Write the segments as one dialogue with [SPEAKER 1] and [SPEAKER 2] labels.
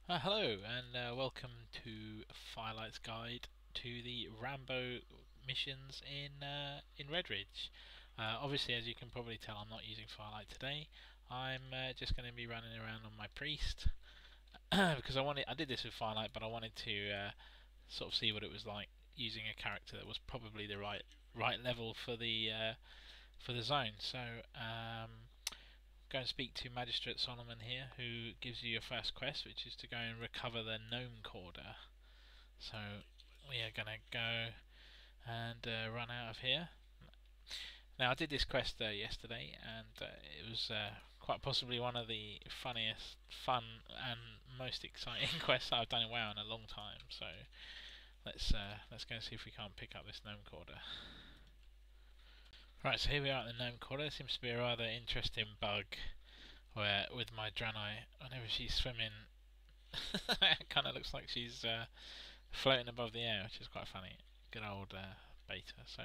[SPEAKER 1] Hello and welcome to Firelight's guide to the Rambo missions in Redridge. Obviously, as you can probably tell, I'm not using Firelight today. I'm just going to be running around on my priest because I did this with Firelight, but I wanted to sort of see what it was like using a character that was probably the right level for the zone. So go and speak to Magistrate Solomon here, who gives you your first quest, which is to go and recover the gnome quarter. So we are going to go and run out of here. Now I did this quest yesterday, and it was quite possibly one of the funniest, fun, and most exciting quests I've done in WoW in a long time. So let's go and see if we can't pick up this gnome quarter. Right, so here we are at the gnome quarter. There seems to be a rather interesting bug where with my Draenei, whenever she's swimming, it kind of looks like she's floating above the air, which is quite funny. Good old beta. So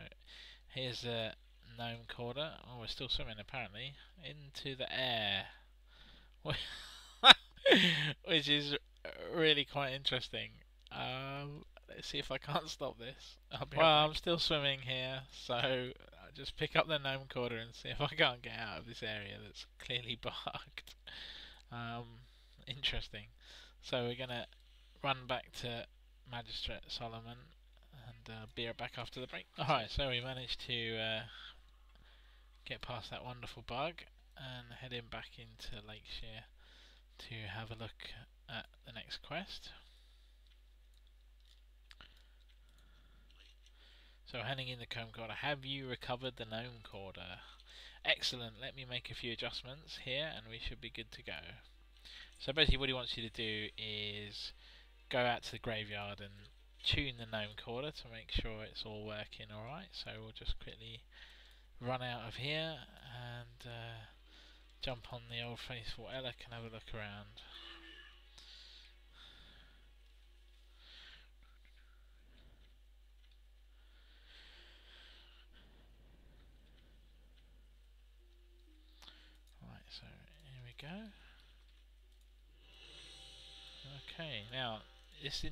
[SPEAKER 1] here's a gnome quarter. Oh, we're still swimming apparently into the air, which is really quite interesting. Let's see if I can't stop this. I'm still swimming here, so I'll just pick up the gnome quarter and see if I can't get out of this area that's clearly bugged. Interesting. So we're gonna run back to Magistrate Solomon and be right back after the break. Alright, so we managed to get past that wonderful bug and heading back into Lakeshire to have a look at the next quest. So heading in the comb quarter, have you recovered the gnome quarter? Excellent, let me make a few adjustments here and we should be good to go. So basically what he wants you to do is go out to the graveyard and tune the gnome quarter to make sure it's all working alright. So we'll just quickly run out of here and jump on the old faithful Elec and have a look around. Right, so here we go. Okay, now this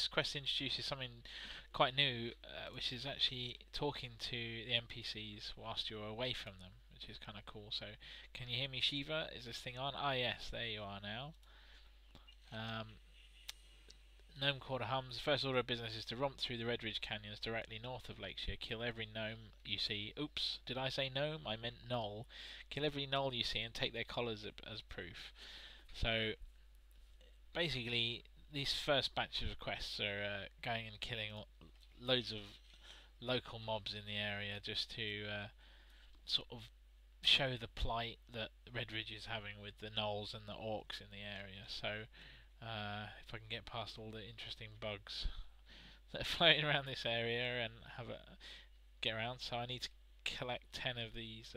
[SPEAKER 1] quest introduces something quite new, which is actually talking to the NPCs whilst you're away from them, which is kind of cool. So, can you hear me, Shiva? Is this thing on? Ah, yes, there you are now. Gnome Quarter hums. The first order of business is to romp through the Redridge canyons directly north of Lakeshire. Kill every gnome you see. Oops, did I say gnome? I meant gnoll. Kill every gnoll you see and take their collars as proof. So, basically, these first batches of quests are going and killing loads of local mobs in the area just to sort of show the plight that Redridge is having with the gnolls and the orcs in the area. So if I can get past all the interesting bugs that are floating around this area and get around, so I need to collect 10 of these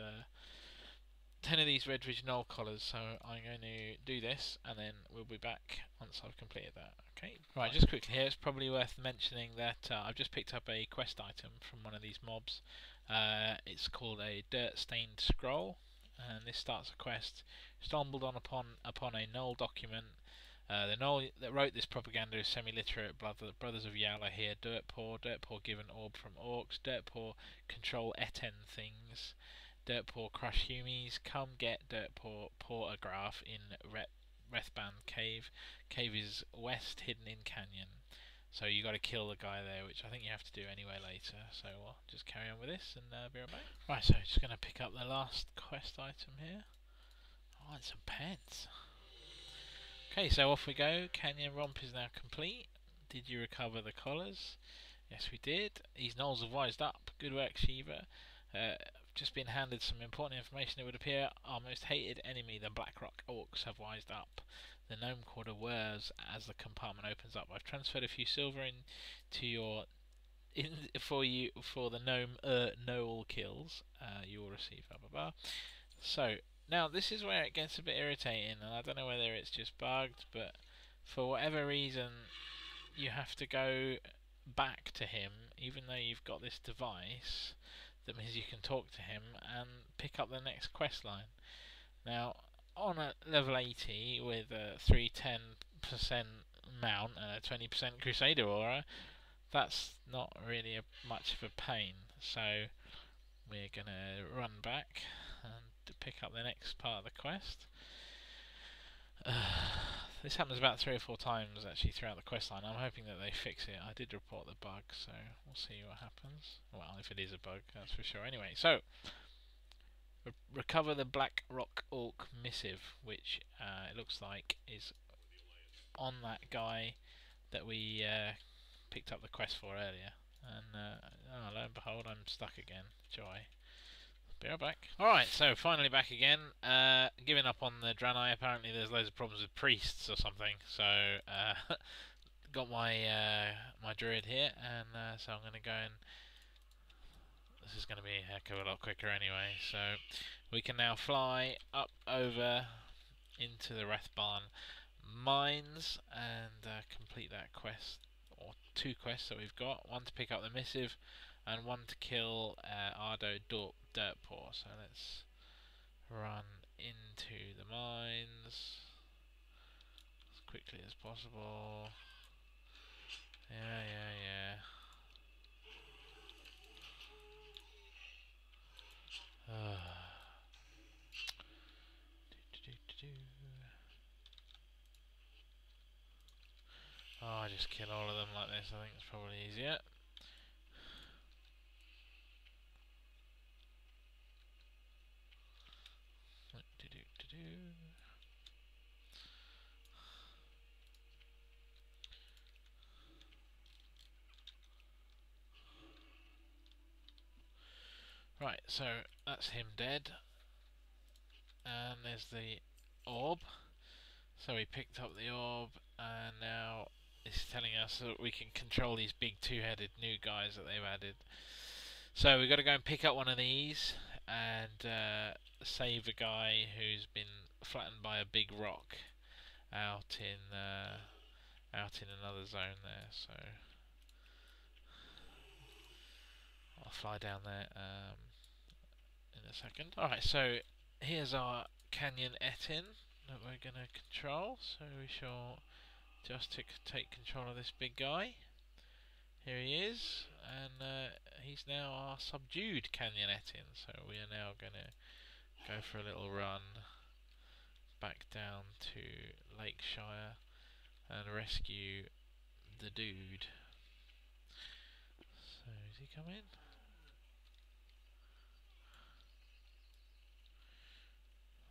[SPEAKER 1] Redridge Gnoll collars, so I'm going to do this and then we'll be back once I've completed that. Okay, right, just quickly here, it's probably worth mentioning that I've just picked up a quest item from one of these mobs. It's called a Dirt Stained Scroll, and this starts a quest. Stumbled upon a Gnoll document. The Gnoll that wrote this propaganda is semi-literate. Brothers of Yal are here. Dirt poor given orb from orcs. Dirt poor control Eten things. Dirt poor crush humies. Come get dirt poor a graph in Rethband Cave. Cave is west, hidden in canyon. So you got to kill the guy there, which I think you have to do anyway later. So we'll just carry on with this and be right back. Right, so just going to pick up the last quest item here. Oh, and some pets. Okay, so off we go. Canyon romp is now complete. Did you recover the collars? Yes, we did. These gnolls have wised up. Good work, Shiva. Just been handed some important information. It would appear our most hated enemy, the Blackrock Orcs, have wised up. The gnome quarter whirs as the compartment opens up. I've transferred a few silver into your for the gnome Noel kills. You will receive blah blah blah. So now this is where it gets a bit irritating, and I don't know whether it's just bugged, but for whatever reason you have to go back to him, even though you've got this device that means you can talk to him and pick up the next quest line. Now, on a level 80 with 310 mount and a 20% Crusader aura, that's not really much of a pain. So we're gonna run back and pick up the next part of the quest. This happens about 3 or 4 times actually throughout the quest line. I'm hoping that they fix it. I did report the bug, so we'll see what happens. Well, if it is a bug, that's for sure. Anyway, so recover the Black Rock Orc missive, which it looks like is on that guy that we picked up the quest for earlier. And oh, lo and behold, I'm stuck again. Joy. Be right back. Alright, so finally back again. Giving up on the Draenei. Apparently there's loads of problems with priests or something. So got my my druid here, and so I'm going to go and... This is going to be a heck of a lot quicker anyway. So we can now fly up over into the Rathbarn mines and complete that quest, or 2 quests that we've got. One to pick up the missive, and one to kill Ardo Dirtpaw. So let's run into the mines as quickly as possible. Yeah. Oh, I just kill all of them like this. I think it's probably easier. Right, so that's him dead. And there's the orb. So we picked up the orb, and now it's telling us that we can control these big 2-headed new guys that they've added. So we've got to go and pick up one of these and save a guy who's been flattened by a big rock out in another zone there. So I'll fly down there in a second. Alright, so here's our Canyon Etin that we're going to control. So we shall just take control of this big guy. Here he is, and he's now our subdued Canyon Etin. So we are now going to go for a little run back down to Lakeshire and rescue the dude. So is he coming?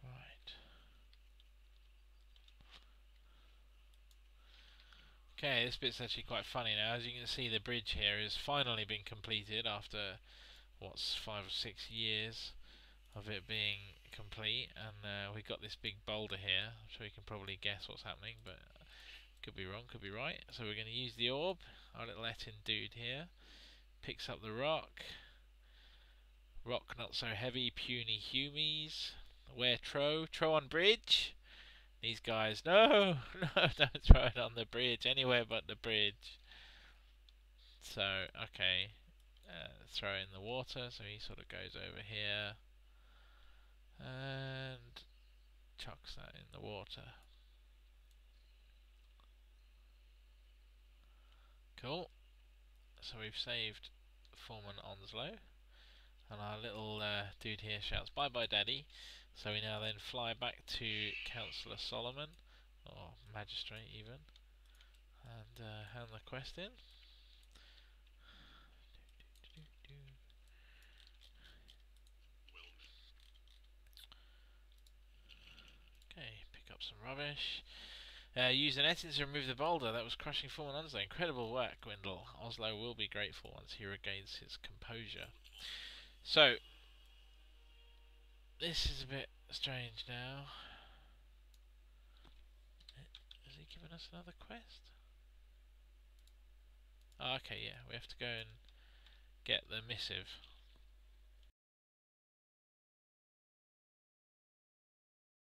[SPEAKER 1] Right. Okay, this bit's actually quite funny now. As you can see, the bridge here has finally been completed after what's 5 or 6 years of it being complete, and we got this big boulder here. I'm sure you can probably guess what's happening, but could be wrong, could be right. So we're going to use the orb. Our little Etin dude here picks up the rock. Rock not so heavy, puny humies. Where Tro on bridge. These guys, no, don't throw it on the bridge, anywhere but the bridge. So, okay, throw it in the water, so he sort of goes over here and chucks that in the water. Cool. So we've saved Foreman Onslow, and our little dude here shouts, "Bye bye, Daddy." So we now then fly back to Councillor Solomon, or Magistrate even, and hand the quest in. Okay, pick up some rubbish. Use an Etin to remove the boulder that was crushing Foreman Onslow. Incredible work, Gwendol. Onslow will be grateful once he regains his composure. So, this is a bit strange now. Has he given us another quest? Oh, okay, yeah, we have to go and get the missive.